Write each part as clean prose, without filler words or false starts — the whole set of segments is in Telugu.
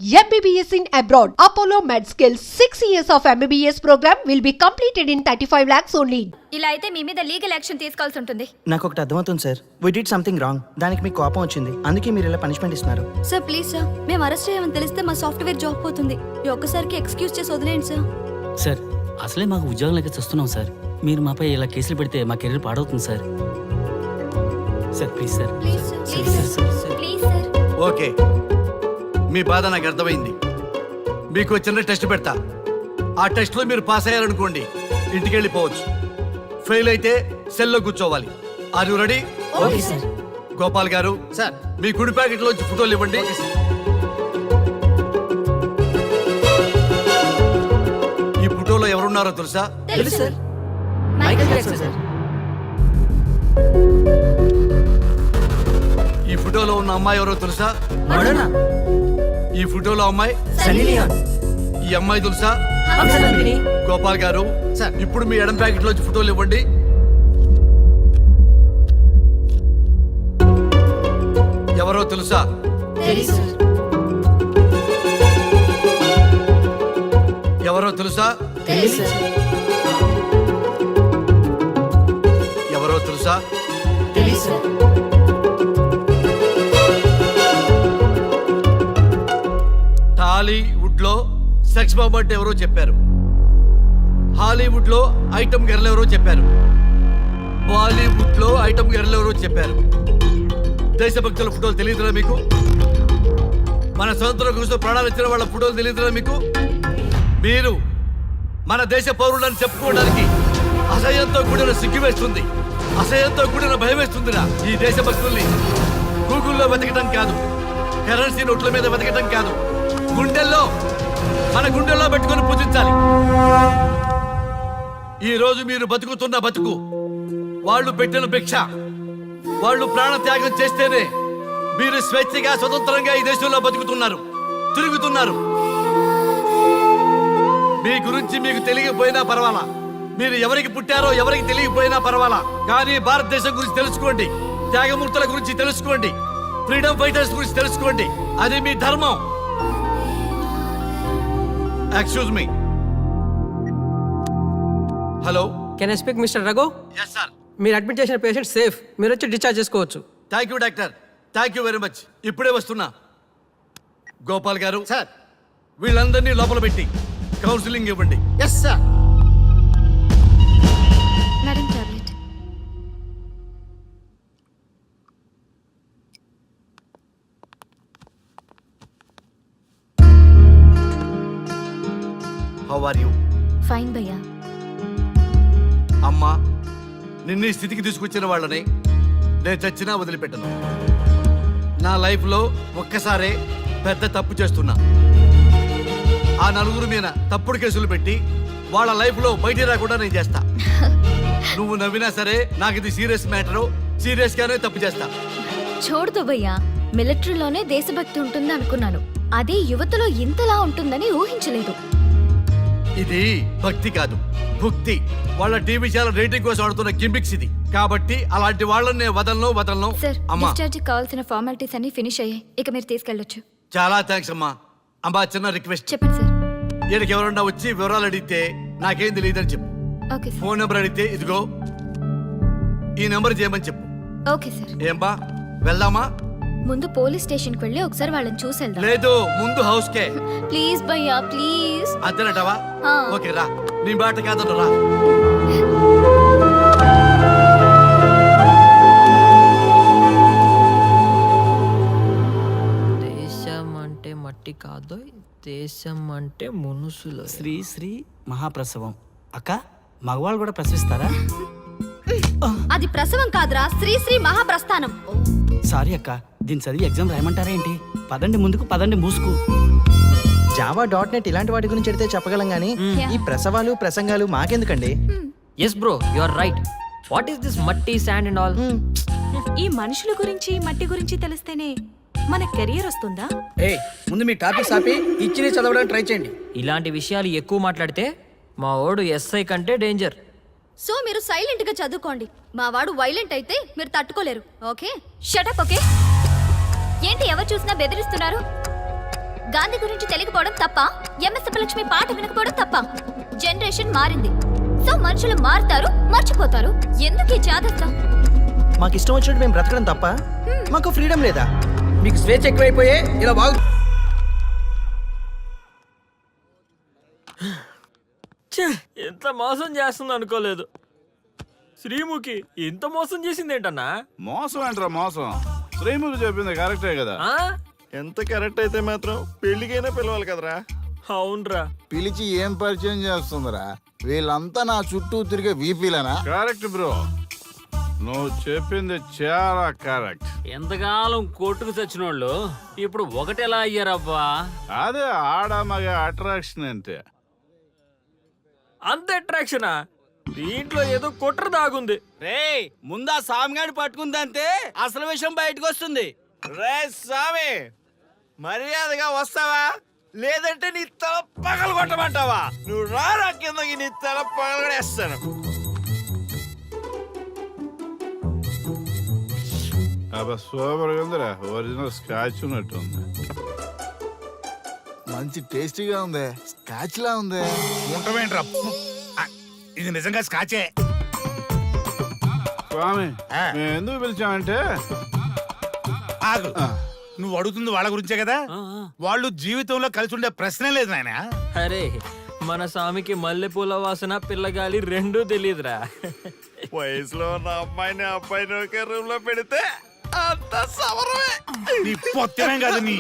MBBS in abroad. Apollo MedSkill 6 years of MBBS program will be completed in 35 lakhs only. ఇలా అయితే మీ మీద లీగల్ యాక్షన్ తీసుకోవాల్సి ఉంటుంది. నాకు ఒకటి అర్థమవుతుంది sir. We did something wrong. దానికి మీకు కోపం వచ్చింది, అందుకే మీరు ఇలా పనిష్మెంట్ ఇస్తున్నారు. సార్ ప్లీజ్ సార్, మేము అరెస్ట్ చేయమని తెలిస్తే మా సాఫ్ట్వేర్ జాబ్ పోతుంది. ఈ ఒక్కసారికి ఎక్స్క్యూజ్ చేసి వదిలేండి సార్. సార్ అసలే మాకు ఉద్యోగం లేక చూస్తున్నాం సార్. మీరు మాపై ఇలా కేసులు పెడితే మా కెరీర్ పాడవుతుంది sir. Sir please sir. Please sir, please sir, please sir. Okay, మీ బాధ నాకు అర్థమైంది. మీకు చిన్న టెస్ట్ పెడతా. ఆ టెస్ట్లో మీరు పాస్ అయ్యారనుకోండి, ఇంటికి వెళ్ళిపోవచ్చు. ఫెయిల్ అయితే సెల్లో కూర్చోవాలి. Are you ready? Okay sir. Gopal గారు సార్, మీ కుడి ప్యాకెట్లోంచి ఫోటోలు ఇవ్వండి. ఈ ఫోటోలో ఎవరున్నారో తెలుసా? తెలుసు సార్. Michael Jackson sir. ఈ ఫోటోలో ఉన్న అమ్మాయి ఎవరో తెలుసా? ఈ ఫోటోలో అమ్మాయి సన్నీ లియోన్. ఈ అమ్మాయి తెలుసా? గోపాల్ గారు సార్, ఇప్పుడు మీ ఎడం ప్యాకెట్ లోంచి ఫోటోలు ఇవ్వండి. ఎవరో తెలుసా? ఎవరో తెలుసా? ఎవరో తెలుసా? టాలీవుడ్ లో సెక్స్ బాంబ్ అంటే ఎవరో చెప్పారు. హాలీవుడ్ లో ఐటమ్ గర్ల్ ఎవరో చెప్పారు. బాలీవుడ్ లో ఐటమ్ గర్ల్ ఎవరో చెప్పారు. దేశభక్తుల ఫోటోలు తెలియదురా మీకు? మన స్వతంత్రం కోసం ప్రాణాలు ఇచ్చిన వాళ్ళ ఫోటోలు తెలియదురా మీకు? మీరు మన దేశ పౌరులని చెప్పుకోవడానికి అసహ్యంతో కూడిన సిగ్గు వేస్తుంది, అసహ్యంతో కూడిన భయం వేస్తుందిరా. ఈ దేశభక్తుల్ని గూగుల్లో వెతకడం కాదు, కరెన్సీ నోట్ల మీద వెతకడం కాదు, గుండెల్లో మన గుండెల్లో పెట్టుకొని పూజించాలి. ఈ రోజు మీరు బతుకుతున్న బతుకు వాళ్ళు పెట్టిన భిక్ష. వాళ్ళు ప్రాణ త్యాగం చేస్తేనే మీరు స్వేచ్ఛగా స్వతంత్రంగా ఈ దేశంలో బతుకుతున్నారు, తిరుగుతున్నారు. మీ గురించి మీకు తెలియకపోయినా పర్వాలా, మీరు ఎవరికి పుట్టారో ఎవరికి తెలియకపోయినా పర్వాలా, కానీ భారతదేశం గురించి తెలుసుకోండి, త్యాగమూర్తుల గురించి తెలుసుకోండి, ఫ్రీడమ్ ఫైటర్స్ గురించి తెలుసుకోండి. అది మీ ధర్మం. Excuse me. Hello, can I speak mister Raghu? Yes sir. మీరు అడ్మిట్ చేసిన పేషెంట్ సేఫ్, మీరు వచ్చి డిశ్చార్జ్ చేసుకోవచ్చు. Thank you doctor, thank you very much. ఇప్పుడే వస్తున్నా. గోపాల్ గారు సార్, వీళ్ళందరినీ లోపల పెట్టి కౌన్సిలింగ్ ఇవ్వండి. Yes sir. Madam tablet. How are you? Fine భయ్యా. అమ్మా, నిన్ను ఈ స్థితికి తీసుకొచ్చిన వాళ్ళని నేను చచ్చినా వదిలిపెట్టను. నా లైఫ్లో ఒక్కసారే పెద్ద తప్పు చేస్తున్నా. ఆ నలుగురు మీద తప్పుడు కేసులు పెట్టి వాళ్ళ లైఫ్లో బయట రాకుండా నేను చేస్తా. నువ్వు నవ్వినా సరే నాకు ఇది సీరియస్ మ్యాటరు, సీరియస్గానే తప్పు చేస్తా. చూడదు భయ్యా, మిలిటరీలోనే దేశభక్తి ఉంటుంది అనుకున్నాను, అదే యువతలో ఇంతలా ఉంటుందని ఊహించలేదు. ఇది భక్తి కాదు, భుక్తి. వాళ్ళ టీవీ ఛానల్ రేటింగ్ కోసం ఆడుతున్న గిమిక్స్ ఇది. కాబట్టి అలాంటి వాళ్ళని నేను వదలను. సార్, అమ్మా, డిశ్చార్జ్ కావాల్సిన ఫార్మాలిటీస్ అన్ని ఫినిష్ అయ్యాయి, ఇక మీరు తీసుకెళ్ళొచ్చు. చాలా థ్యాంక్స్ అమ్మా. అమ్మా, చిన్న రిక్వెస్ట్. చెప్పండి సార్. వీళ్ళకి ఎవరన్నా వచ్చి వివరాలు అడిగితే నాకేం తెలియదని చెప్పు. Okay sir. ఫోన్ నెంబర్ అడిగితే ఇదిగో ఈ నెంబర్ చేయమని చెప్పు. Okay sir. ఏంబా, వెళ్దామా? ముందు పోలీస్ స్టేషన్కి వెళ్ళి ఒకసారి వాళ్ళని చూసి వెళ్దాం. లేదు, ముందు హౌస్ కే. ప్లీజ్ భయ్యా, ప్లీజ్. అంతేనటవా? ఆ. ఓకే, రా. నీ బాట కాదన్న రా. దేశం అంటే మట్టి కాదు, దేశం అంటే మనుషులు. శ్రీ శ్రీ మహాప్రసవం. అక్క, మగవాళ్ళు కూడా ప్రసవిస్తారా? అది ప్రసవం కాదురా, శ్రీ శ్రీ మహాప్రస్థానం. సారీ అక్క, దీని చదివి ఎగ్జామ్ రాయమంటారా ఏంటి? పదండి ముందుకు, పదండి మూసుకు. java.net ఇలాంటి వాటి గురించి అడిగితే చెప్పగలం గానీ ఈ ప్రసవాలు ప్రసంగాలు మాకెందుకండి? Yes bro, you are right. What is this మట్టి, శాండ్ అండ్ ఆల్? ఈ మనుషుల గురించి మట్టి గురించి తెలిస్తేనే మన కెరియర్ వస్తుందా? ముందు మీ టాపిక్స్ ఆపి ఇచ్చి చదవడానికి ట్రై చేయండి. ఇలాంటి విషయాలు ఎక్కువ మాట్లాడితే మా ఓడు ఎస్ఐ కంటే డేంజర్. సో మీరు సైలెంట్ గా చదువుకోండి. మా వాడు వైలెంట్ అయితే మీరు తట్టుకోలేరు. Okay, shut up. ఓకే, ఏంటి ఎవరు చూసినా బెదిరిస్తున్నారు? గాంధీ గురించి తెలియకపోవడం తప్ప, ఎంఎస్ సుబ్బలక్ష్మి పాట వినకపోవడం తప్ప. జనరేషన్ మారింది, సో మనుషులు మారుతారు, మర్చిపోతారు. ఎందుకు ఈ చాదస్తం? మాకు ఇష్టం వచ్చినట్టు మేము బ్రతకడం తప్ప మాకు ఫ్రీడమ్ లేదా? మీకు స్వేచ్ఛ ఎక్కువైపోయే ఇలా బాగు. ఎంత మోసం చేస్తుంది అనుకోలేదు. శ్రీముఖి ఇంత మోసం చేసింది ఏంటన్నా? మోసం ఏంట్రా మోసం? శ్రీముఖి చెప్పింది కరెక్టే కదా. ఎంత కరెక్ట్ అయితే మాత్రం పెళ్లికైనా పిలవాలి కదరా. అవునరా. పిలిచి ఏం పరిచయం చేస్తుందిరా? వీళ్ళంతా నా చుట్టూ తిరిగే వీపీలేనా? కరెక్ట్ బ్రో, నువ్వు చెప్పింది చాలా కరెక్ట్. ఎంతకాలం కొట్టుకు చచ్చినోళ్ళు ఇప్పుడు ఒకటెలా అయ్యారబ్బా? అదే ఆడ మగ అట్రాక్షన్ అంటే. అంత అట్రాక్షనా? దీంట్లో ఏదో కుట్ర దాగుంది. రే ముందా సామిగాడు పట్టుకుందంటే అసలు విషయం బయటకు వస్తుంది. రే స్వామి, మర్యాదగా వస్తావా లేదంటే నీ తల పగలు కొట్టమంటావా? నువ్వు రారా కిందకి, నీ తల పగలగడేస్తాను. అబ్బా సూపర్ ఉందిరా, ఒరిజినల్ స్కాచ్ ఉన్నట్టుంది. మంచి టేస్టీగా ఉంది, స్కాచ్ లా ఉంది. ఉంటామేంట్రా? ఇది నిజంగా స్కాచే. స్వామి మేము ఎందుకు పిలిచామంటే, ఆగు, నువ్వు అడుగుతుంది వాళ్ళ గురించే కదా. వాళ్ళు జీవితంలో కలిసి ఉండే ప్రశ్నే లేదు నాయన. అరే మన స్వామికి మల్లెపూల వాసన పిల్లగాలి రెండూ తెలియదురా. వయసులో ఉన్న అమ్మాయిని అబ్బాయిని ఒకే రూమ్ లో పెడితే అంత సవరమే. నీ పొత్తమేం కాదు నీ.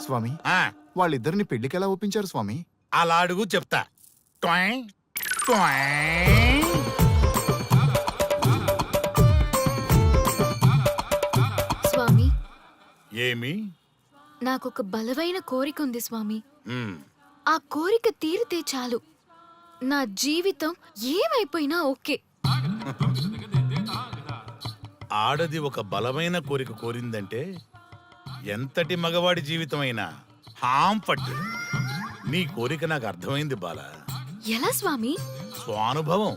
స్వామి, వాళ్ళిద్దరిని పెళ్లికి ఎలా ఒప్పించారు స్వామి? అలా అడుగు చెప్తా. టొయ్, టొయ్. స్వామి, ఏమి? నాకొక బలమైన కోరిక ఉంది స్వామి. ఉమ్, ఆ కోరిక తీరితే చాలు, నా జీవితం ఏమైపోయినా ఓకే. ఆడది ఒక బలమైన కోరిక కోరిందంటే ఎంతటి మగవాడి జీవితమైనా హాం పట్టు. నీ కోరిక నాకు అర్థమైంది బాల. ఎలా స్వామి? స్వానుభవం.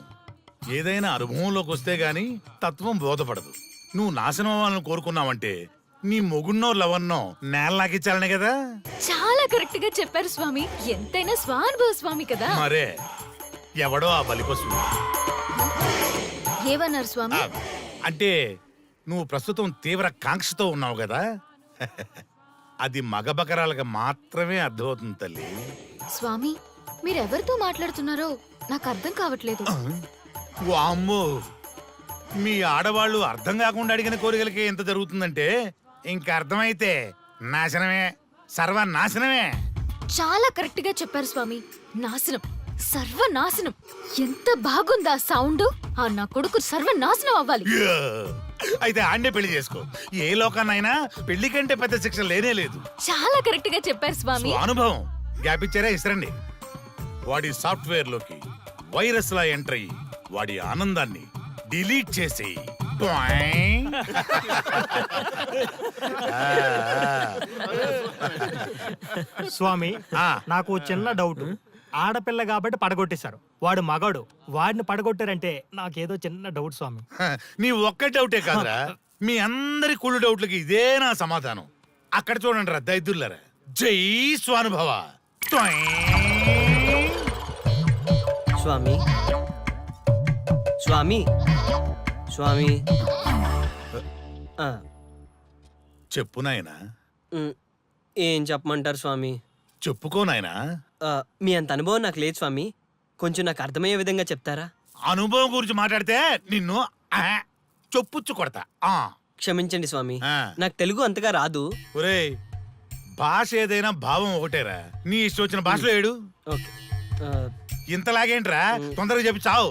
ఏదైనా అనుభవంలోకి వస్తే గాని తత్వం బోధపడదు. నువ్వు నాశనం అవ్వాలని కోరుకున్నావంటే నీ మొగున్నో లవన్నో నేలలాగిచ్చాలనే కదా. చాలా కరెక్ట్ గా చెప్పారు స్వామి. ఎంతైనా స్వానుభవ స్వామి కదా. మరే ఎవడో ఆ బలిపశు. ఏమన్నారు స్వామి? అంటే నువ్వు ప్రస్తుతం తీవ్ర కాంక్షతో ఉన్నావు కదా. అది మగ బకరాలకు మాత్రమే అర్థమవుతుంది తల్లి. స్వామి, మీరెవరితో మాట్లాడుతున్నారో నాకు అర్థం కావట్లేదు. వామ్మో, మీ ఆడవాళ్ళు అర్థం కాకుండా అడిగిన కోరికలకి ఎంత జరుగుతుందంటే ఇంకా అర్థమైతే నాశనమే, సర్వనాశనమే. చాలా కరెక్ట్ గా చెప్పారు స్వామి. నాశనం, సర్వనాశనం. ఎంత బాగుందా సౌండ్? ఆ నా కొడుకు సర్వనాశనం అవ్వాలి. యా! అయితే ఆండే పెళ్లి చేసుకో. ఏ లోకాన్నైనా పెళ్లి కంటే పెద్ద శిక్ష లేనే లేదు. చాలా కరెక్ట్ గా చెప్పారు స్వామి. అనుభవం. గ్యాప్ ఇచ్చారా? ఇసరండి. వాడి సాఫ్ట్వేర్ లోకి వైరస్ లా ఎంటర్ అయ్యి వాడి ఆనందాన్ని డిలీట్ చేసి స్వామి, నాకు చిన్న డౌట్. ఆడపిల్ల కాబట్టి పడగొట్టేశారు, వాడు మగాడు, వాడిని పడగొట్టారంటే నాకేదో చిన్న డౌట్ స్వామి. నీ ఒక్క డౌటే కాదురా, మీ అందరి కుళ్ళు డౌట్లకి ఇదే నా సమాధానం. అక్కడ చూడండి రా దైదుర్లరా. జై స్వానుభవ. స్వామి, స్వామి, స్వామి. చెప్పు నాయనా. ఏం చెప్పమంటారు స్వామి? చెప్పుకో నాయనా. మీ అంత అనుభవం నాకు లేదు స్వామి, కొంచెం నాకు అర్థమయ్యే విధంగా చెప్తారా? అనుభవం గురించి మాట్లాడితే నిన్ను చొప్పుచ్చు కొడతా. క్షమించండి స్వామి, నాకు తెలుగు అంతగా రాదు. ఒరేయ్, భాష ఏదైనా భావం ఒకటేరా. నీ ఇష్టం వచ్చిన భాషలో ఏడు. ఇంతలాగేంట్రా, తొందరగా చెప్పి చావు.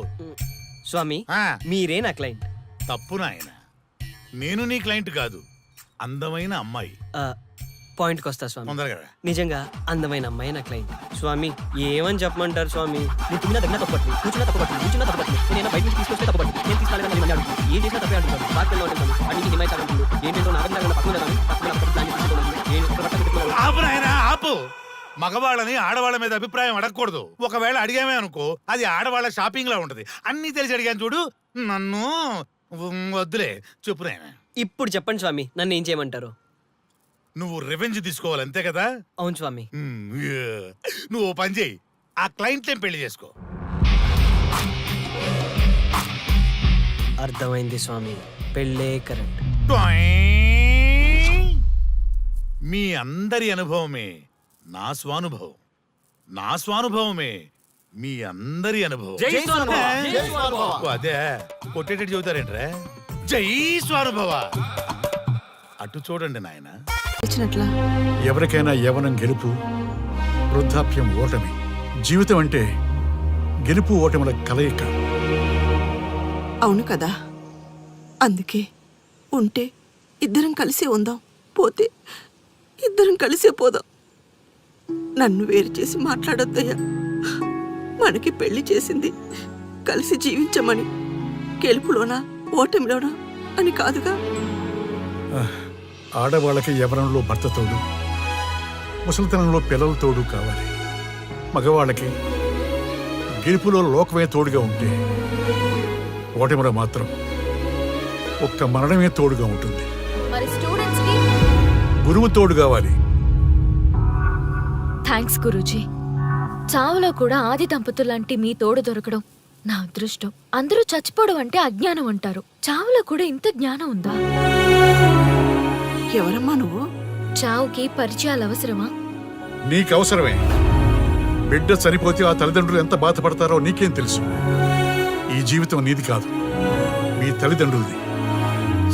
స్వామి, మీరే నా క్లయింట్. తప్పు నాయన, నేను నీ క్లయింట్ కాదు, అందమైన అమ్మాయి. పాయింట్కి వస్తా స్వామి. తొందరగా. నిజంగా అందమైన అమ్మాయి నా క్లయింట్. స్వామి, ఏమని చెప్పమంటారు స్వామి? నేను తిన్నా తగ్గినా తప్పట్లేదు, కూర్చున్నా తప్పట్లేదు, కూర్చున్నా తప్పట్లేదు, నేను బయట నుంచి తీసుకొస్తే తప్పట్లేదు, నేను తీసుకెళ్ళగా మళ్ళీ అడుగుతాను, ఏం చేసినా తప్పే అంటున్నాను, బాగా ఉంటాను, అన్నింటి హిమాయితాలు అంటుంది, ఏంటంటే నాగంగా పక్కన ఆపు నాయన, ఆపు. మగవాళ్ళని ఆడవాళ్ళ మీద అభిప్రాయం అడగకూడదు. ఒకవేళ అడిగామే అనుకో, అది ఆడవాళ్ళ షాపింగ్ లా ఉంటది. అన్ని తెలిసి అడిగాను చూడు, నన్ను వద్దులే. చెప్పు నాయన. ఇప్పుడు చెప్పండి స్వామి, నన్ను ఏం చేయమంటారు? నువ్వు రివెంజ్ తీసుకోవాలి అంతే కదా? అవును స్వామి. నువ్వు ఓ పని చేయి, ఆ క్లయింట్లే పెళ్లి చేసుకో. అర్థమైంది స్వామి, పెళ్ళే కరెక్ట్. మీ అందరి అనుభవమే నా స్వానుభవం, నా స్వానుభవమే మీ అందరి అనుభవం. ఓ, అదే కొట్టేటట్టు చెబుతారేంట్రా? జై స్వానుభవ. అటు చూడండి నాయన. ఎవరికైనా యవనం గెలుపు, వృద్ధాప్యం ఓటమి. జీవితం అంటే గెలుపు ఓటముల కలయిక. అవును కదా, అందుకే ఉంటే ఇద్దరం కలిసే ఉందాం, పోతే ఇద్దరం కలిసే పోదాం. నన్ను వేరు చేసి మాట్లాడొద్దయ్యా. మనకి పెళ్లి చేసింది కలిసి జీవించమని, గెలుపులోనా ఓటమిలోనా అని కాదుగా. ఆడవాళ్ళకి యవనంలో భర్త తోడు, ముసలితనంలో పిల్లల తోడు కావాలి. మగవాళ్ళకి గెలుపులో లోకమే తోడుగా ఉంటే, ఓటమిలో మాత్రం ఒక్క మరణమే తోడుగా ఉంటుంది. మరి స్టూడెంట్స్ కి గురువు తోడు కావాలి. థ్యాంక్స్ గురూజీ. చావులో కూడా ఆది దంపతులాంటి మీ తోడు దొరకడం నా అదృష్టం. అందరూ చచ్చిపోవడం అంటే అజ్ఞానం అంటారు, చావులో కూడా ఇంత జ్ఞానం ఉందా? ఎవరమ్మా నువ్వు? చావుకి పరిచయాలు అవసరమా? నీకు అవసరమే. బిడ్డ చనిపోతే ఆ తల్లిదండ్రులు ఎంత బాధపడతారో నీకేం తెలుసు? ఈ జీవితం నీది కాదు, మీ తల్లిదండ్రులది.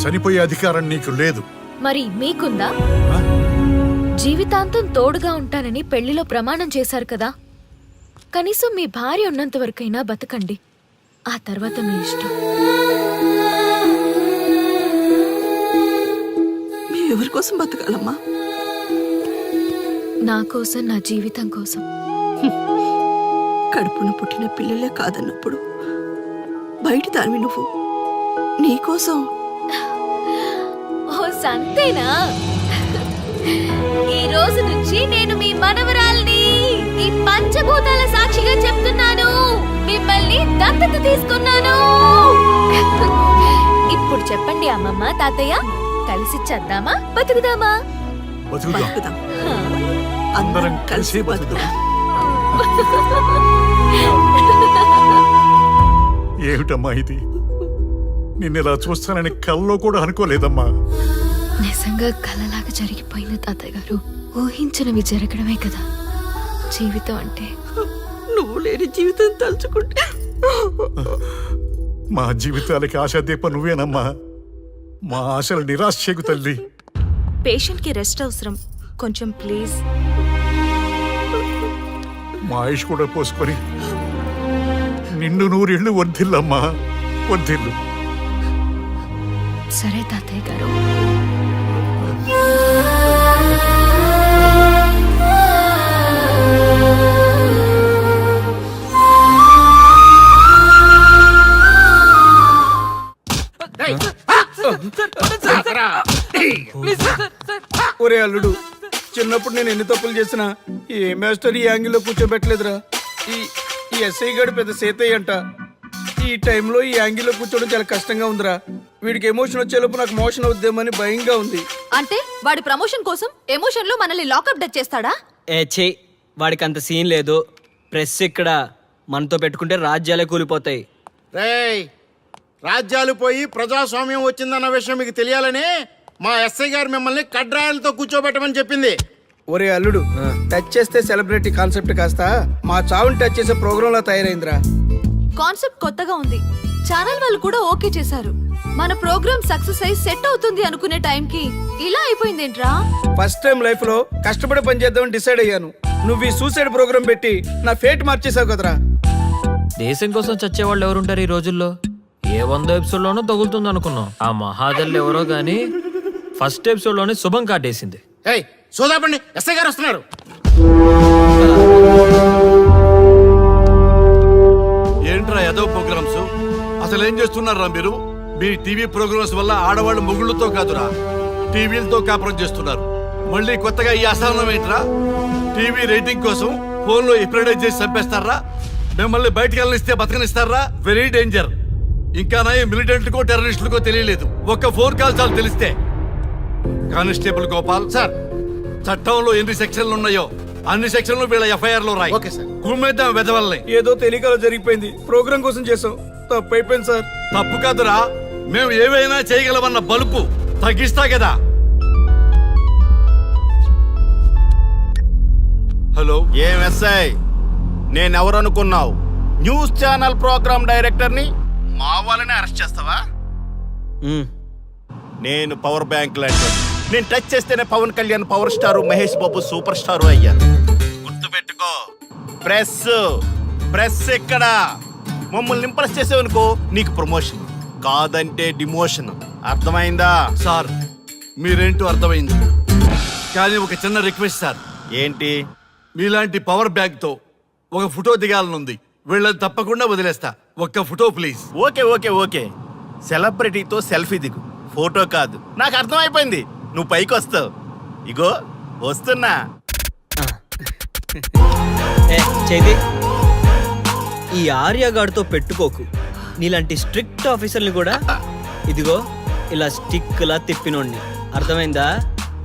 చనిపోయే అధికారం నీకు లేదు. మరి మీకుందా? జీవితాంతం తోడుగా ఉంటానని పెళ్లిలో ప్రమాణం చేశారు కదా, కనీసం మీ భార్య ఉన్నంత వరకైనా బతకండి, ఆ తర్వాత మీ ఇష్టం. ఎవరి కోసం బతకాలమ్మా? నా కోసం, నా జీవితం కోసం. కడుపున పుట్టిన పిల్లలే కాదన్నప్పుడు బయట దానివి నువ్వు, నీకోసం. ఓ సంతేనా? ఈ రోజు నుంచి నేను మీ మనవరాల్ని, ఈ పంచభూతాల సాక్షిగా చెప్తున్నాను, మిమ్మల్ని దత్తత తీసుకున్నాను. ఇప్పుడు చెప్పండి అమ్మమ్మ, తాతయ్య, కలిసి చద్దామా బతుకుదామా? బతుకుదాం. అందరం కలిసి బతుకుదాం. ఏమిటమ్మా ఇది? నిన్నెలా చూస్తానని కల్లో కూడా అనుకోలేదమ్మా. నిజంగా కలలాగా జరిగిపోయింది తాతయ్య గారు. ఊహించినవి జరగడమే కదా జీవితం అంటే. నువ్వు లేని జీవితం తలుచుకుంటే మా జీవితాలకి ఆశాదీప నువ్వేనమ్మా. మా ఆశలు నిరాశ చేయకు తల్లి. పేషెంట్ కి రెస్ట్ అవసరం, కొంచెం ప్లీజ్. మా ఆయుష్ కూడా పోసుకొని నిండు నూరేళ్లు వర్ధిల్లమ్మా, వర్ధిల్లు. సరే తాతయ్య గారు. ఒరే అల్లుడు, చిన్నప్పుడు నేను ఎన్ని తప్పులు చేసినా ఏ మాస్టర్ ఈ యాంగిల్లో కూర్చోబెట్టలేదురా. ఈ ఎస్ఐ గడు పెద్ద సేతయ్య అంట. ఈ టైంలో ఈ యాంగిల్లో కూర్చోవడం చాలా కష్టంగా ఉందిరా. వీడికి ఎమోషన్ వచ్చేలోపు నాకు మోషన్ అవుద్దేమని భయంగా ఉంది. అంటే వాడి ప్రమోషన్ కోసం ఎమోషన్ లో మనల్ని లాకప్ డెత్ చేస్తాడా? ఛీ, వాడికి అంత సీన్ లేదు. ప్రెస్ ఇక్కడ మనతో పెట్టుకుంటే రాజ్యాలే కూలిపోతాయి. రేయ్, రాజ్యాలు పోయి ప్రజాస్వామ్యం వచ్చిందన్న విషయం మీకు తెలియాలని మా ఎస్ఐ గారు మిమ్మల్ని కడ్రాయలతో కూర్చోబెట్టమని చెప్పింది. ఒరే అల్లుడు, టచ్ చేస్తే సెలబ్రిటీ కాన్సెప్ట్ కాస్త మా చావుని టచ్ చేసే ప్రోగ్రామ్ లా తయారైందిరా. కాన్సెప్ట్ కొత్తగా ఉంది, ఛానల్ వాళ్ళు కూడా ఓకే చేశారు. మన ప్రోగ్రామ్ సక్సెస్ అయి సెట్ అవుతుంది అనుకునే టైంకి ఇలా అయిపోయిందేంట్రా? ఫస్ట్ టైం లైఫ్ లో కష్టపడి పని చేద్దామని డిసైడ్ అయ్యాను. నువ్వు ఈ సూసైడ్ ప్రోగ్రామ్ పెట్టి నా ఫేట్ మార్చేసావు కదరా. దేశం కోసం చచ్చేవాళ్ళు ఎవరుంటారు ఈ రోజుల్లో? ఏ 100 ఎపిసోడ్లోనో తగులుతుంది అనుకున్నాం. ఆ మహాదల్ ఎవరో గానీ ఫస్ట్ ఎపిసోడ్లోనే శుభం కాటేసింది. ఏయ్, సోదాపండి, ఎస్ఐ గారు వస్తున్నారు. ఏంట్రా ఏదో ప్రోగ్రామ్స్? అసలు ఏం చేస్తున్నారా మీరు? మీ టీవీ ప్రోగ్రామ్స్ వల్ల ఆడవాళ్ళు మొగుళ్ళతో కాదురా, టీవీలతో కాపురం చేస్తున్నారు. మళ్ళీ కొత్తగా ఈ అసహనం ఏంట్రా? టీవీ రేటింగ్ కోసం ఫోన్లో ఎప్రిడైజ్ చేసి చంపేస్తారా? మిమ్మల్ని బయటకు వెళ్ళనిస్తే బతకనిస్తారా? Very danger. ఇంకా నా మిలిటెంట్లకో టెర్రరిస్టులకో తెలియలేదు, ఒక్క ఫోన్ కాల్ చాలు తెలిస్తే. కానిస్టేబుల్ గోపాల్ సార్, చట్టంలో ఎన్ని సెక్షన్లు ఉన్నాయో అన్ని సెక్షన్లు వీళ్ళ ఎఫ్ఐఆర్ లో రాయి. Okay sir. కుమ్మేద్దాం వెదవల్ని. ఏదో తెలియకలో జరిగిపోయింది, ప్రోగ్రామ్ కోసం చేసాం, తప్పైపోయింది సార్. తప్పు కాదురా, మేము ఏవైనా చేయగలమన్న బలుపు తగ్గిస్తా కదా. హలో, ఏం ఎస్ఐ, నేనెవరు అనుకున్నావు? న్యూస్ ఛానల్ ప్రోగ్రామ్ డైరెక్టర్ని. మా వాళ్ళని అరెస్ట్ చేస్తావా? నేను పవర్ బ్యాంక్ లాంటి. నేను టచ్ చేస్తేనే Pawan Kalyan power star, Mahesh Babu super star అయ్యారు. గుర్తుపెట్టుకో, ప్రెస్ ఇక్కడ మమ్మల్ని ఇంప్రెస్ చేసేవనుకో నీకు ప్రమోషన్, కాదంటే డిమోషన్. అర్థమైందా? సార్ మీరేంటో అర్థమైంది, కానీ ఒక చిన్న రిక్వెస్ట్ సార్. ఏంటి? మీలాంటి పవర్ బ్యాంక్ తో ఒక ఫోటో దిగాలనుంది. వీళ్ళని తప్పకుండా వదిలేస్తా, ఒక్క ఫోటో ప్లీజ్. ఓకే సెలబ్రిటీతో సెల్ఫీ దిగు, ఫోటో కాదు. నాకు అర్థమైపోయింది, నువ్వు పైకి వస్తావు. ఇగో వస్తున్నా. చైతి, ఈ ఆర్యగాడితో పెట్టుకోకు. నీలాంటి స్ట్రిక్ట్ ఆఫీసర్ని కూడా ఇదిగో ఇలా స్టిక్లా తిప్పినోడిని. అర్థమైందా?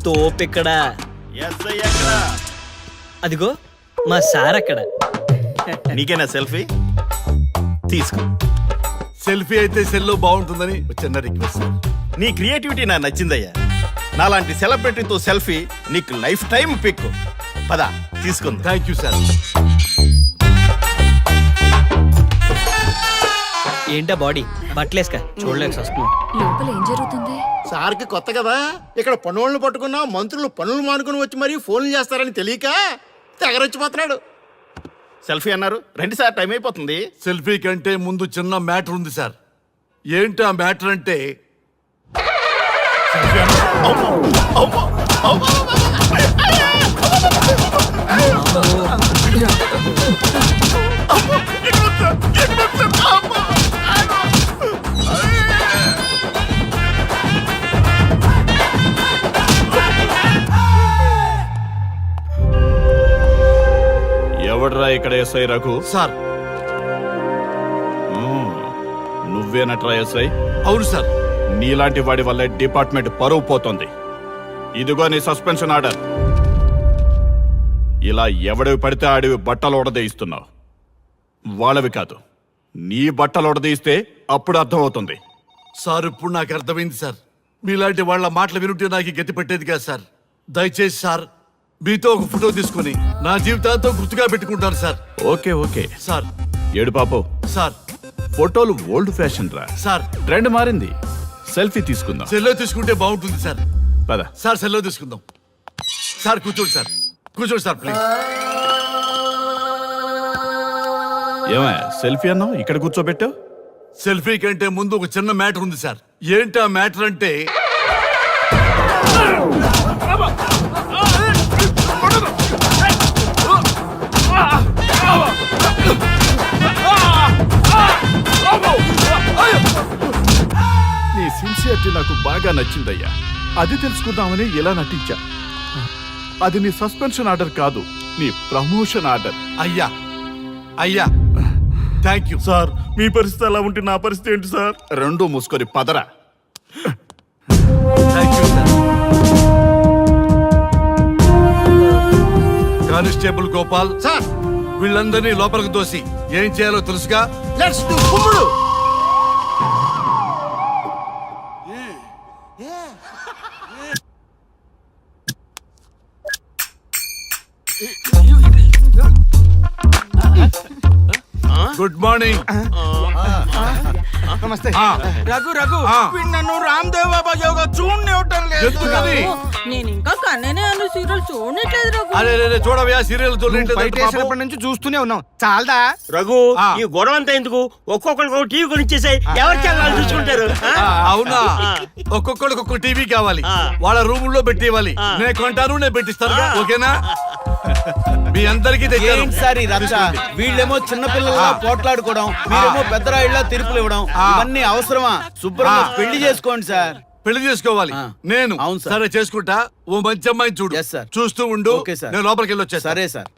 తోపిక్కడ. ఎస్ఐ ఎక్కడ? అదిగో మా సార్ అక్కడ. నీకేనా సెల్ఫీ? తీసుకో. సెల్ఫీ అయితే సెల్లో బాగుంటుందని ఒక చిన్న రిక్వెస్ట్ సార్. నీ క్రియేటివిటీ నాకు నచ్చిందయ్యా. నాలాంటి సెలబ్రిటీతో సెల్ఫీ నీకు లైఫ్ టైం పిక్. పద తీసుకుంది. Thank you sir. ఏంటా బాడీ బట్టలేసుక చూడలేక వస్తున్నాం. లోపల ఏం జరుగుతుంది? సార్కి కొత్త కదా, ఇక్కడ పనులను పట్టుకున్నా మంత్రులు పనులు మానుకుని వచ్చి మరీ ఫోన్లు చేస్తారని తెలియక తెగరొచ్చిపోతున్నాడు. సెల్ఫీ అన్నారు, రండి సార్, టైం అయిపోతుంది. సెల్ఫీ కంటే ముందు చిన్న మ్యాటర్ ఉంది సార్. ఏంటి ఆ మ్యాటర్ అంటే, ఎవడ్రా ఇక్కడ ఎస్ఐ రఘు? సార్ నువ్వేనట్రా ఎస్ఐ? అవును సార్. నీలాంటి వాడి వల్ల డిపార్ట్మెంట్ పరువు పోతుంది. ఇదిగో నీ సస్పెన్షన్ ఆర్డర్. ఇలా ఎవడివి పడితే ఆడివి బట్టలు ఉడదీయిస్తున్నావు. వాళ్ళవి కాదు, నీ బట్టలు ఉడదీయిస్తే అప్పుడు అర్థమవుతుంది. సార్ ఇప్పుడు నాకు అర్థమైంది సార్. మీలాంటి వాళ్ళ మాటలు వినుంటే నాకు గతి పెట్టేది కాదు సార్. దయచేసి సార్ మీతో ఒక ఫోటో తీసుకుని నా జీవితాంతో గుర్తుగా పెట్టుకుంటాను సార్. Okay sir. ఏడు పాపో సార్. ఫోటోలు ఓల్డ్ ఫ్యాషన్ రా సార్. ట్రెండ్ మారింది. సెల్ఫీ తీసుకుందాం. సెల్లో తీసుకుంటే బాగుంటుంది సార్. పద సార్ సెల్లో తీసుకుందాం. సార్ కూర్చోండి సార్, కూర్చోండి సార్ ప్లీజ్. ఏమయ్య సెల్ఫీ అన్నావు, ఇక్కడ కూర్చోబెట్టావు? సెల్ఫీ కంటే ముందు ఒక చిన్న మ్యాటర్ ఉంది సార్. ఏంటి ఆ మ్యాటర్ అంటే, నీ సిన్సియరిటీ నాకు బాగా నచ్చిందయ్యా. అది తెలుసుకుందామని ఇలా నటించా. అది నీ సస్పెన్షన్ ఆర్డర్ కాదు, నీ ప్రమోషన్ ఆర్డర్. అయ్యా థ్యాంక్ యూ సార్. మీ పరిస్థితి అలా ఉంటే నా పరిస్థితి ఏంటి సార్? రెండు మూసుకొని పదరా. Thank you sir. Constable Gopal sir, వీళ్ళందరినీ లోపలికి దోసి ఏం చేయాలో తెలుసుగా. లెట్స్ డు కుమ్ముడు. Good morning. నమస్తే. రఘు వీడు నన్ను రామ్దేవ్ బాబా యోగా చూడనివ్వటం లేదు. ఎందుకని? నేను ఇంకా కన్ననే అను సీరియల్ చూడట్లేదు రఘు. అరే చూడవయ్యా, సీరియల్ బయటేసినప్పటి నుంచి చూస్తూనే ఉన్నాం, చాలదా? రఘు ఈ గొడవ అంతా ఎందుకు? ఒక్కొక్కరికి టీవీ కొనిచ్చేసాయి, ఎవరి ఛానల్ చూసుకుంటారు. అవునా? ఒక్కొక్కడికి ఒక్కొక్క టీవీ కావాలి, వాళ్ళ రూముల్లో పెట్టి ఇవ్వాలి. నేను కొంటాను, నేను పెట్టిస్తాను. ఓకేనా? మీ అందరికీ తెచ్చాను. వీళ్ళేమో చిన్న పిల్లల పోట్లాడుకోవడం, మీరేమో పెద్దరాయిళ్ళ తీర్పులు ఇవ్వడం, ఇవన్నీ అవసరమా? శుభ్రంగా పెళ్లి చేసుకోండి సార్. పెళ్లి చేసుకోవాలి నేను. అవును సార్. సరే చేసుకుంటా. ఓ మంచి అమ్మాయిని చూడు. Yes, sir. చూస్తూ ఉండు. Okay, sir. నేను లోపలికి వెళ్ళి వచ్చేస్తా. సరే sir.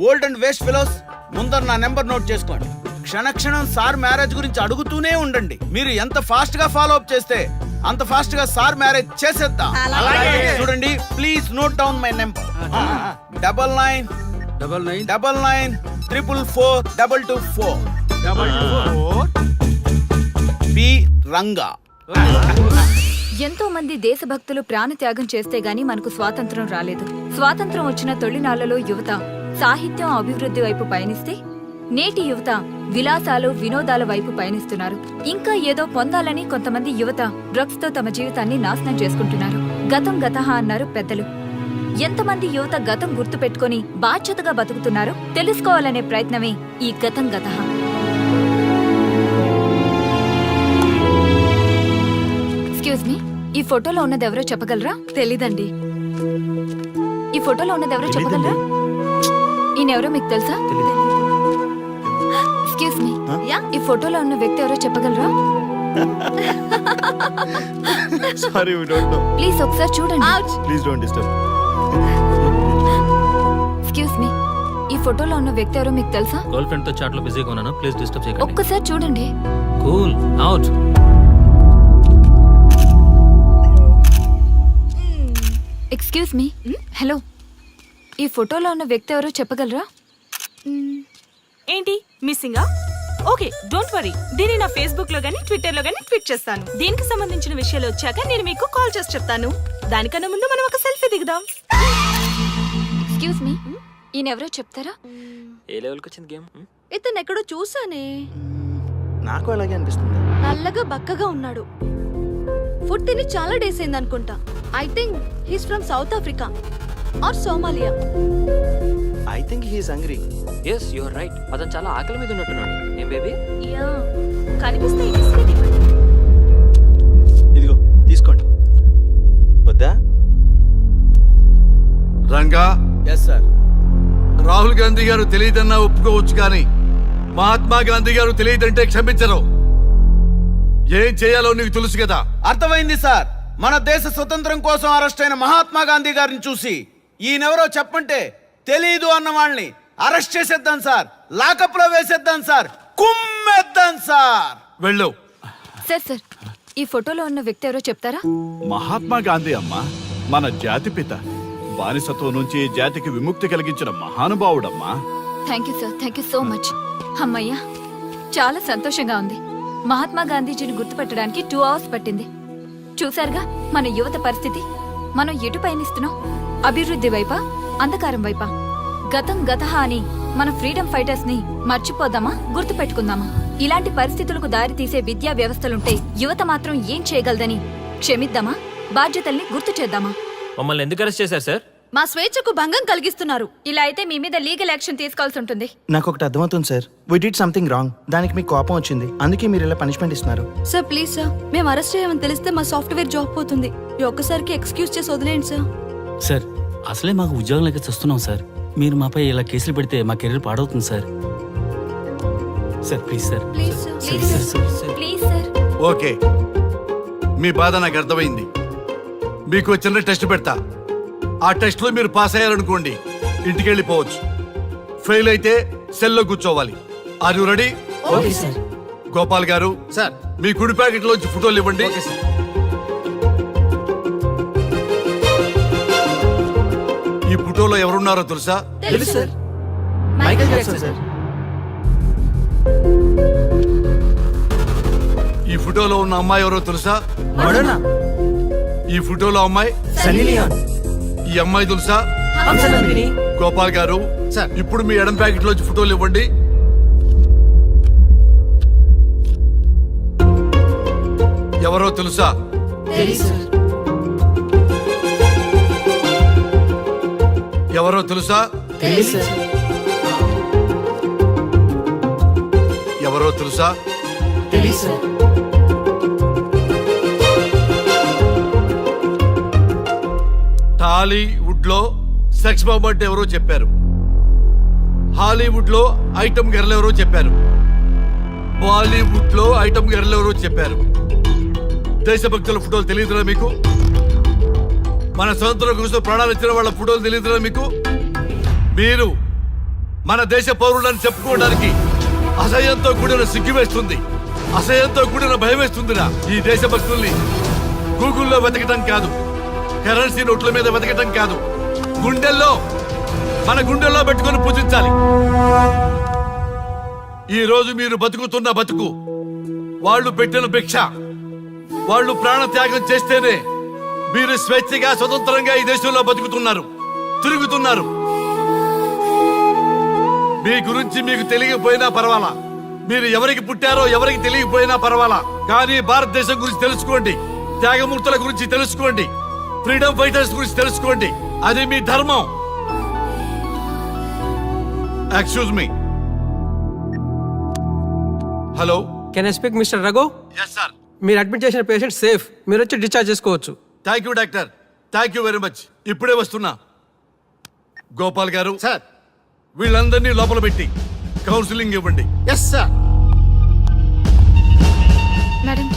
Old and waste fellows, ముందర నా నెంబర్ నోట్ చేసుకోండి. క్షణక్షణం సార్ మ్యారేజ్ గురించి అడుగుతూనే ఉండండి. మీరు ఎంత ఫాస్ట్ గా ఫాలో అప్ చేస్తే అంత ఫాస్ట్ గా సార్ మ్యారేజ్ చేసేద్దాం. చూడండి, please note down my number. 9999442224 P Ranga. ఎంతో మంది దేశభక్తులు ప్రాణత్యాగం చేస్తే గాని మనకు స్వాతంత్రం రాలేదు. స్వాతంత్రం వచ్చిన తొలినాళ్లలో యువత సాహిత్యం అభివృద్ధి వైపు పయనిస్తే నేటి యువత విలాసాలు వినోదాల వైపు పయనిస్తున్నారు. ఇంకా ఏదో పొందాలని కొంతమంది యువత డ్రగ్స్ తో తమ జీవితాన్ని నాశనం చేసుకుంటున్నారు. గతం గతహ అన్నారు పెద్దలు. ఎంతమంది యువత గతం గుర్తు పెట్టుకుని బాధ్యతగా బతుకుతున్నారో తెలుసుకోవాలనే ప్రయత్నమే ఈ గతం గతహ. ఎక్స్క్యూజ్ మీ, ఈ ఫోటోలో ఉన్నది ఎవరో చెప్పగలరా? తెలీదండి. ఈ ఫోటోలో ఉన్నది ఎవరో చెప్పగలరా? ఈయనెవరో మీకు తెలుసా? ఎక్స్క్యూజ్ మీ, ఈ ఫోటోలో ఉన్న వ్యక్తి ఎవరో చెప్పగలరా? Sorry, we don't know. Please ఒకసారి చూడండి. Please don't disturb. Excuse me, ఈ ఫోటోలో ఉన్న వ్యక్తి ఎవరో మీకు తెలుసా? గర్ల్ ఫ్రెండ్ తో చాట్ లో బిజీగా ఉన్నాను, ప్లీజ్ డిస్టర్బ్ చేయకండి. ఒక్కసారి చూడండి. Cool out. Excuse me, hello, ఈ ఫోటోలో ఉన్న వ్యక్తి ఎవరో చెప్పగలరా? ఏంటి మిస్సింగా? Okay, don't worry. దీన్ని నా ఫేస్బుక్ లో గానీ ట్విట్టర్ లో గానీ ట్వీట్ చేస్తాను. దీనికి సంబంధించిన విషయాలు వచ్చాక నేను మీకు కాల్ చేసి చెప్తాను. దానికన్నా ముందు మనం ఒక సెల్ఫీ దిగుదాం. ఎక్స్క్యూజ్ మీ, ఈయన ఎవరో చెప్తారా? ఏ లెవెల్కి వచ్చింది గేమ్? ఇతను ఎక్కడో చూసానే. నాకు అలాగే అనిపిస్తుంది. నల్లగా బక్కగా ఉన్నాడు. ఫుడ్ తిని చాలా డేస్ అయింది అనుకుంటా. I think he's from South Africa or Somalia. I think he is hungry. Yes you are right. అతను చాలా ఆకలి మీద ఉన్నట్టున్నాడు. ఏం బేబీ? యా, కనిపిస్తే ఈ బిస్కెట్ ఇవ్వండి. ఇదిగో తీసుకోండి. వద్దా? Ranga, yes sir. రాహుల్ గాంధీ గారు తెలియదన్నా ఒప్పుకోవచ్చు, కానీ మహాత్మా గాంధీ గారు తెలియదంటే క్షమించరు. ఏం చేయాలో నీకు తెలుసు కదా. అర్థమైంది సార్. మన దేశ స్వతంత్రం కోసం అరెస్ట్ అయిన మహాత్మా గాంధీ గారిని చూసి ఈయనెవరో చెప్పంటే తెలీదు అన్న వాళ్ళని అరెస్ట్ చేసేద్దాం సార్. లాకప్ లో వేసేద్దాం సార్. కుమ్మేద్దాం సార్. వెళ్ళు. సార్ సార్, ఈ ఫోటోలో ఉన్న వ్యక్తి ఎవరో చెప్తారా? మహాత్మా గాంధీ అమ్మ, మన జాతిపిత. బానిసత్వం నుంచి జాతికి విముక్తి కలిగించిన మహానుభావుడమ్మా. Thank you sir, thank you so much. అమ్మయ్యా, చాలా సంతోషంగా ఉంది. మహాత్మా గాంధీజీని గుర్తుపెట్టడానికి 2 అవర్స్ పట్టింది. చూసారుగా మన యువత పరిస్థితి. మనం ఎటు పయనిస్తున్నాం? అభివృద్ధి వైపా, అంధకారం వైపా? గతం గతహ అని మన ఫ్రీడమ్ ఫైటర్స్ ని మర్చిపోదామా, గుర్తు పెట్టుకుందామా? ఇలాంటి పరిస్థితులకు దారి తీసే విద్యా వ్యవస్థలుంటే యువత మాత్రం ఏం చేయగలదని క్షమిద్దామా, బాధ్యతల్ని గుర్తు చేద్దామా? మమ్మల్ని ఎందుకు అరెస్ట్ చేశారు సార్? మా స్వేచ్ఛకు భంగం కలిగిస్తున్నారు. ఇలా అయితే మీ మీద లీగల్ యాక్షన్ తీసుకోవాల్సి ఉంటుంది. నాకు ఒకటి అర్థమవుతుంది sir. We did something wrong. దానికి మీకు కోపం వచ్చింది, అందుకే మీరు ఇలా పనిష్మెంట్ ఇస్తున్నారు. సార్ ప్లీజ్ సార్, మేము అరెస్ట్ చేయమని తెలిస్తే మా సాఫ్ట్వేర్ జాబ్ పోతుంది. ఈ ఒక్కసారికి ఎక్స్క్యూజ్ చేసి వదిలేండి సార్. సార్, అసలే మాకు ఉద్యోగం లేక చూస్తున్నాం సార్. మీరు మాపై ఇలా కేసులు పెడితే మా కెరీర్ పాడవుతుంది sir. Sir please sir. Please sir, please sir, please sir. Okay, మీ బాధ నాకు అర్థమైంది. మీకు చిన్న టెస్ట్ పెడతా. ఆ టెస్ట్ లో మీరు పాస్ అయ్యారనుకోండి, ఇంటికి వెళ్ళిపోవచ్చు. ఫెయిల్ అయితే సెల్లో కూర్చోవాలి. Are you ready? Okay sir. Gopal గారు సార్. మీ కుడి ప్యాకెట్ లోంచి ఫోటోలు ఇవ్వండి. Okay sir. ఈ ఫోటోలో ఎవరున్నారో తెలుసా? తెలుసు సార్. Michael Jackson sir. ఈ ఫోటోలో ఉన్న అమ్మాయి ఎవరో తెలుసా? మడోనా. ఈ ఫోటోలో అమ్మాయి సన్నీ లియోన్. ఈ అమ్మాయి తెలుసా? హంసనందిని. గోపాల్ గారు సార్. ఇప్పుడు మీ ఎడం ప్యాకెట్ లోంచి ఫోటోలు ఇవ్వండి. ఎవరో తెలుసా? తెలుసు సార్. ఎవరో తెలుసా? తెలుసు సార్. ఎవరో తెలుసా? తెలుసు సార్. టాలీవుడ్ లో సెక్స్ బాంబ్ అంటే ఎవరో చెప్పారు. హాలీవుడ్ లో ఐటమ్ గర్ల్ ఎవరో చెప్పారు. బాలీవుడ్ లో ఐటమ్ గర్ల్ ఎవరో చెప్పారు. దేశభక్తుల ఫోటోలు తెలియదురా మీకు? మన స్వతంత్రం కోసం ప్రాణాలు ఇచ్చిన వాళ్ళ ఫోటోలు తెలియదురా మీకు? మీరు మన దేశ పౌరులని చెప్పుకోవడానికి అసహ్యంతో కూడిన సిగ్గు వేస్తుంది, అసహ్యంతో కూడిన భయం వేస్తుందిరా. ఈ దేశభక్తుల్ని గూగుల్లో వెతకటం కాదు, కరెన్సీ నోట్ల మీద వెతకటం కాదు, గుండెల్లో మన గుండెల్లో పెట్టుకొని పూజించాలి. ఈ రోజు మీరు బతుకుతున్న బతుకు వాళ్ళు పెట్టిన భిక్ష. వాళ్ళు ప్రాణ త్యాగం చేస్తేనే మీరు స్వేచ్ఛగా స్వతంత్రంగా ఈ దేశంలో బతుకుతున్నారు, తిరుగుతున్నారు. మీ గురించి మీకు తెలియకపోయినా పర్వాలా, మీరు ఎవరికి పుట్టారో ఎవరికి తెలియకపోయినా పర్వాలా, కానీ భారతదేశం గురించి తెలుసుకోండి, త్యాగమూర్తుల గురించి తెలుసుకోండి, ఫ్రీడమ్ ఫైటర్స్ గురించి తెలుసుకోండి. అది మీ ధర్మం. Excuse me. Hello, can I speak mister Raghu? Yes sir. మీరు అడ్మిట్ చేసిన పేషెంట్ సేఫ్, మీరు వచ్చి డిశ్చార్జ్ చేసుకోవచ్చు. Thank you doctor, thank you very much. ఇప్పుడే వస్తున్నా. గోపాల్ గారు సార్. వీళ్ళందరినీ లోపల పెట్టి కౌన్సిలింగ్ ఇవ్వండి. Yes sir. మేడం